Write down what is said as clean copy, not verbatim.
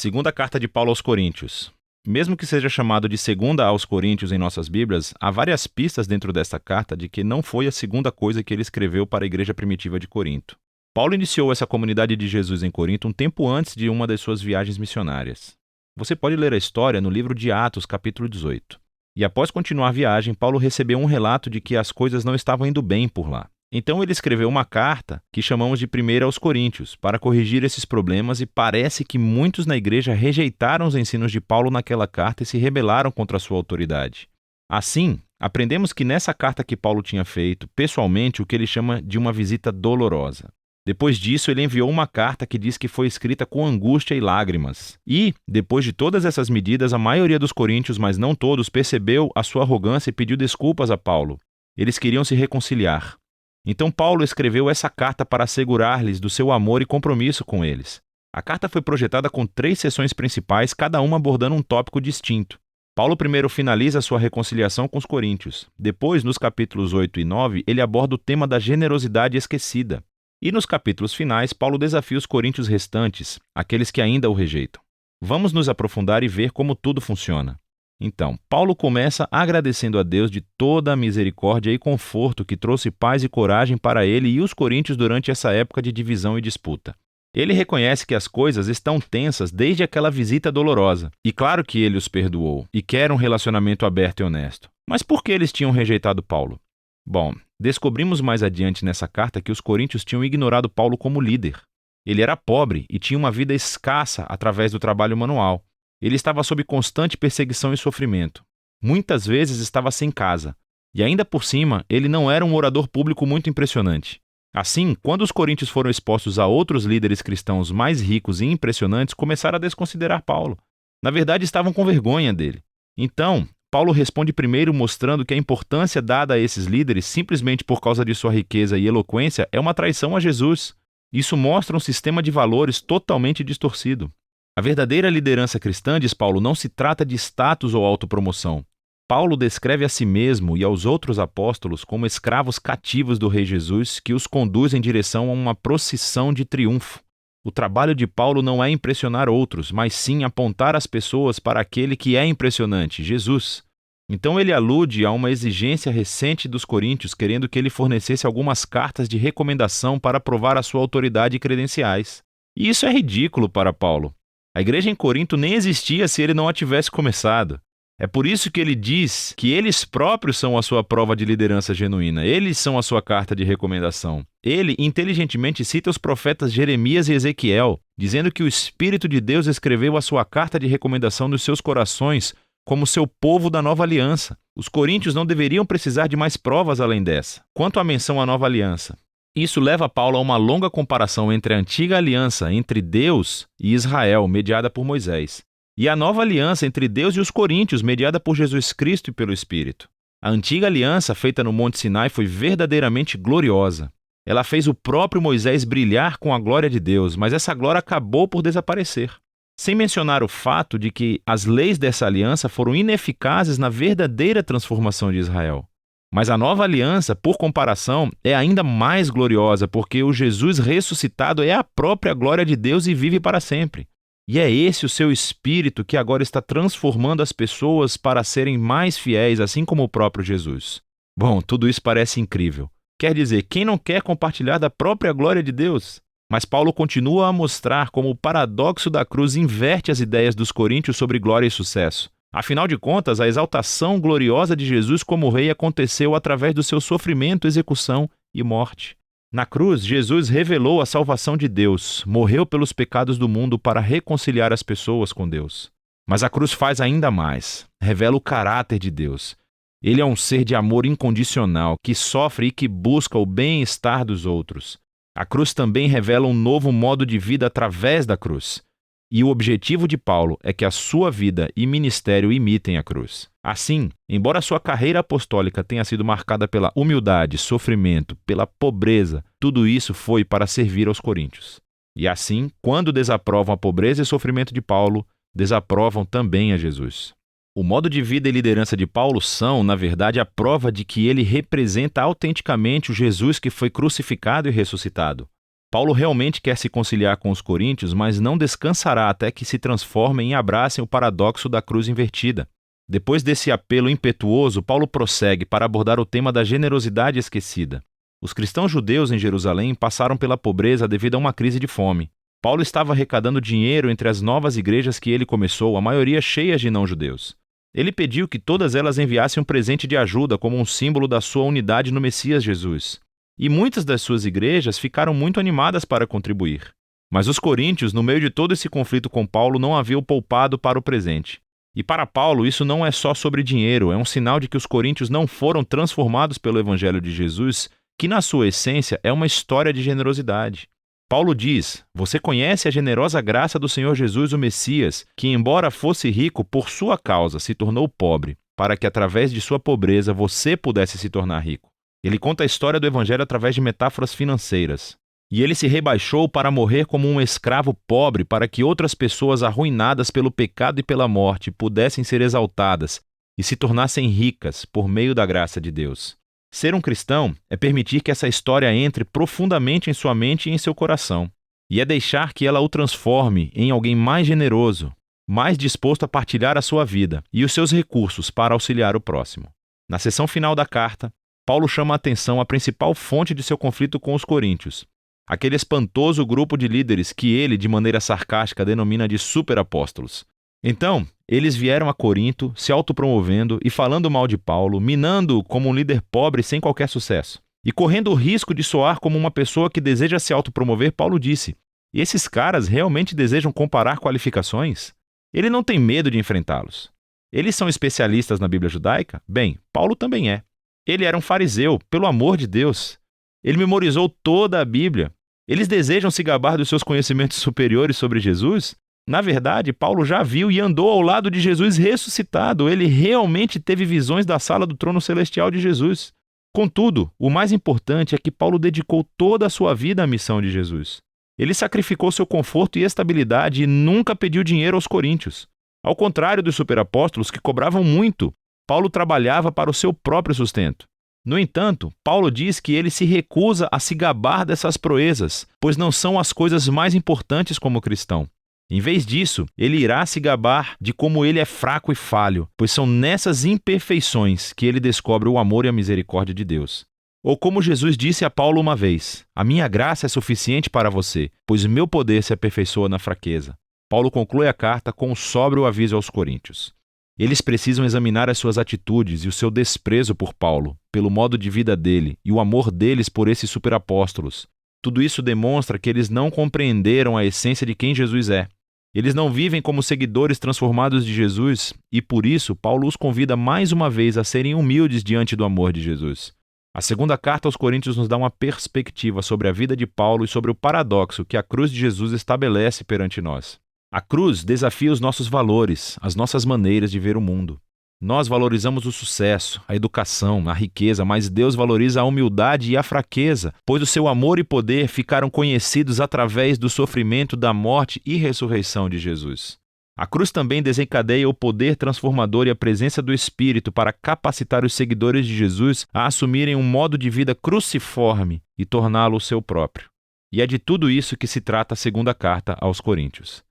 Segunda carta de Paulo aos Coríntios. Mesmo que seja chamado de segunda aos Coríntios em nossas Bíblias, há várias pistas dentro desta carta de que não foi a segunda coisa que ele escreveu para a igreja primitiva de Corinto. Paulo iniciou essa comunidade de Jesus em Corinto um tempo antes de uma das suas viagens missionárias. Você pode ler a história no livro de Atos, capítulo 18. E após continuar a viagem, Paulo recebeu um relato de que as coisas não estavam indo bem por lá. Então ele escreveu uma carta que chamamos de Primeira aos Coríntios, para corrigir esses problemas, e parece que muitos na igreja rejeitaram os ensinos de Paulo naquela carta e se rebelaram contra a sua autoridade. Assim, aprendemos que nessa carta que Paulo tinha feito, pessoalmente, o que ele chama de uma visita dolorosa. Depois disso, ele enviou uma carta que diz que foi escrita com angústia e lágrimas. E, depois de todas essas medidas, a maioria dos coríntios, mas não todos, percebeu a sua arrogância e pediu desculpas a Paulo. Eles queriam se reconciliar. Então Paulo escreveu essa carta para assegurar-lhes do seu amor e compromisso com eles. A carta foi projetada com 3 seções principais, cada uma abordando um tópico distinto. Paulo primeiro finaliza sua reconciliação com os coríntios. Depois, nos capítulos 8 e 9, ele aborda o tema da generosidade esquecida. E nos capítulos finais, Paulo desafia os coríntios restantes, aqueles que ainda o rejeitam. Vamos nos aprofundar e ver como tudo funciona. Então, Paulo começa agradecendo a Deus de toda a misericórdia e conforto que trouxe paz e coragem para ele e os coríntios durante essa época de divisão e disputa. Ele reconhece que as coisas estão tensas desde aquela visita dolorosa, e claro que ele os perdoou, e quer um relacionamento aberto e honesto. Mas por que eles tinham rejeitado Paulo? Bom, descobrimos mais adiante nessa carta que os coríntios tinham ignorado Paulo como líder. Ele era pobre e tinha uma vida escassa através do trabalho manual. Ele estava sob constante perseguição e sofrimento. Muitas vezes estava sem casa. E ainda por cima, ele não era um orador público muito impressionante. Assim, quando os coríntios foram expostos a outros líderes cristãos mais ricos e impressionantes, começaram a desconsiderar Paulo. Na verdade, estavam com vergonha dele. Então, Paulo responde primeiro mostrando que a importância dada a esses líderes simplesmente por causa de sua riqueza e eloquência é uma traição a Jesus. Isso mostra um sistema de valores totalmente distorcido. A verdadeira liderança cristã, diz Paulo, não se trata de status ou autopromoção. Paulo descreve a si mesmo e aos outros apóstolos como escravos cativos do Rei Jesus que os conduz em direção a uma procissão de triunfo. O trabalho de Paulo não é impressionar outros, mas sim apontar as pessoas para aquele que é impressionante, Jesus. Então ele alude a uma exigência recente dos coríntios, querendo que ele fornecesse algumas cartas de recomendação para provar a sua autoridade e credenciais. E isso é ridículo para Paulo. A igreja em Corinto nem existia se ele não a tivesse começado. É por isso que ele diz que eles próprios são a sua prova de liderança genuína. Eles são a sua carta de recomendação. Ele inteligentemente cita os profetas Jeremias e Ezequiel, dizendo que o Espírito de Deus escreveu a sua carta de recomendação nos seus corações como seu povo da nova aliança. Os coríntios não deveriam precisar de mais provas além dessa. Quanto à menção à nova aliança, isso leva Paulo a uma longa comparação entre a antiga aliança entre Deus e Israel, mediada por Moisés, e a nova aliança entre Deus e os coríntios, mediada por Jesus Cristo e pelo Espírito. A antiga aliança, feita no Monte Sinai, foi verdadeiramente gloriosa. Ela fez o próprio Moisés brilhar com a glória de Deus, mas essa glória acabou por desaparecer. Sem mencionar o fato de que as leis dessa aliança foram ineficazes na verdadeira transformação de Israel. Mas a nova aliança, por comparação, é ainda mais gloriosa, porque o Jesus ressuscitado é a própria glória de Deus e vive para sempre. E é esse o seu Espírito que agora está transformando as pessoas para serem mais fiéis, assim como o próprio Jesus. Bom, tudo isso parece incrível. Quer dizer, quem não quer compartilhar da própria glória de Deus? Mas Paulo continua a mostrar como o paradoxo da cruz inverte as ideias dos coríntios sobre glória e sucesso. Afinal de contas, a exaltação gloriosa de Jesus como rei aconteceu através do seu sofrimento, execução e morte. Na cruz, Jesus revelou a salvação de Deus, morreu pelos pecados do mundo para reconciliar as pessoas com Deus. Mas a cruz faz ainda mais, revela o caráter de Deus. Ele é um ser de amor incondicional, que sofre e que busca o bem-estar dos outros. A cruz também revela um novo modo de vida através da cruz. E o objetivo de Paulo é que a sua vida e ministério imitem a cruz. Assim, embora sua carreira apostólica tenha sido marcada pela humildade, sofrimento, pela pobreza, tudo isso foi para servir aos coríntios. E assim, quando desaprovam a pobreza e sofrimento de Paulo, desaprovam também a Jesus. O modo de vida e liderança de Paulo são, na verdade, a prova de que ele representa autenticamente o Jesus que foi crucificado e ressuscitado. Paulo realmente quer se conciliar com os coríntios, mas não descansará até que se transformem e abracem o paradoxo da cruz invertida. Depois desse apelo impetuoso, Paulo prossegue para abordar o tema da generosidade esquecida. Os cristãos judeus em Jerusalém passaram pela pobreza devido a uma crise de fome. Paulo estava arrecadando dinheiro entre as novas igrejas que ele começou, a maioria cheias de não-judeus. Ele pediu que todas elas enviassem um presente de ajuda como um símbolo da sua unidade no Messias Jesus. E muitas das suas igrejas ficaram muito animadas para contribuir. Mas os coríntios, no meio de todo esse conflito com Paulo, não haviam poupado para o presente. E para Paulo, isso não é só sobre dinheiro, é um sinal de que os coríntios não foram transformados pelo Evangelho de Jesus, que na sua essência é uma história de generosidade. Paulo diz: você conhece a generosa graça do Senhor Jesus, o Messias, que, embora fosse rico, por sua causa se tornou pobre, para que através de sua pobreza você pudesse se tornar rico. Ele conta a história do Evangelho através de metáforas financeiras. E ele se rebaixou para morrer como um escravo pobre para que outras pessoas arruinadas pelo pecado e pela morte pudessem ser exaltadas e se tornassem ricas por meio da graça de Deus. Ser um cristão é permitir que essa história entre profundamente em sua mente e em seu coração, e é deixar que ela o transforme em alguém mais generoso, mais disposto a partilhar a sua vida e os seus recursos para auxiliar o próximo. Na seção final da carta, Paulo chama a atenção à principal fonte de seu conflito com os coríntios, aquele espantoso grupo de líderes que ele, de maneira sarcástica, denomina de superapóstolos. Então, eles vieram a Corinto, se autopromovendo e falando mal de Paulo, minando-o como um líder pobre sem qualquer sucesso. E correndo o risco de soar como uma pessoa que deseja se autopromover, Paulo disse: esses caras realmente desejam comparar qualificações? Ele não tem medo de enfrentá-los. Eles são especialistas na Bíblia judaica? Bem, Paulo também é. Ele era um fariseu, pelo amor de Deus. Ele memorizou toda a Bíblia. Eles desejam se gabar dos seus conhecimentos superiores sobre Jesus? Na verdade, Paulo já viu e andou ao lado de Jesus ressuscitado. Ele realmente teve visões da sala do trono celestial de Jesus. Contudo, o mais importante é que Paulo dedicou toda a sua vida à missão de Jesus. Ele sacrificou seu conforto e estabilidade e nunca pediu dinheiro aos coríntios. Ao contrário dos superapóstolos que cobravam muito, Paulo trabalhava para o seu próprio sustento. No entanto, Paulo diz que ele se recusa a se gabar dessas proezas, pois não são as coisas mais importantes como cristão. Em vez disso, ele irá se gabar de como ele é fraco e falho, pois são nessas imperfeições que ele descobre o amor e a misericórdia de Deus. Ou como Jesus disse a Paulo uma vez: a minha graça é suficiente para você, pois meu poder se aperfeiçoa na fraqueza. Paulo conclui a carta com um sóbrio aviso aos coríntios. Eles precisam examinar as suas atitudes e o seu desprezo por Paulo, pelo modo de vida dele e o amor deles por esses superapóstolos. Tudo isso demonstra que eles não compreenderam a essência de quem Jesus é. Eles não vivem como seguidores transformados de Jesus e, por isso, Paulo os convida mais uma vez a serem humildes diante do amor de Jesus. A segunda carta aos Coríntios nos dá uma perspectiva sobre a vida de Paulo e sobre o paradoxo que a cruz de Jesus estabelece perante nós. A cruz desafia os nossos valores, as nossas maneiras de ver o mundo. Nós valorizamos o sucesso, a educação, a riqueza, mas Deus valoriza a humildade e a fraqueza, pois o seu amor e poder ficaram conhecidos através do sofrimento, da morte e ressurreição de Jesus. A cruz também desencadeia o poder transformador e a presença do Espírito para capacitar os seguidores de Jesus a assumirem um modo de vida cruciforme e torná-lo o seu próprio. E é de tudo isso que se trata a segunda carta aos Coríntios.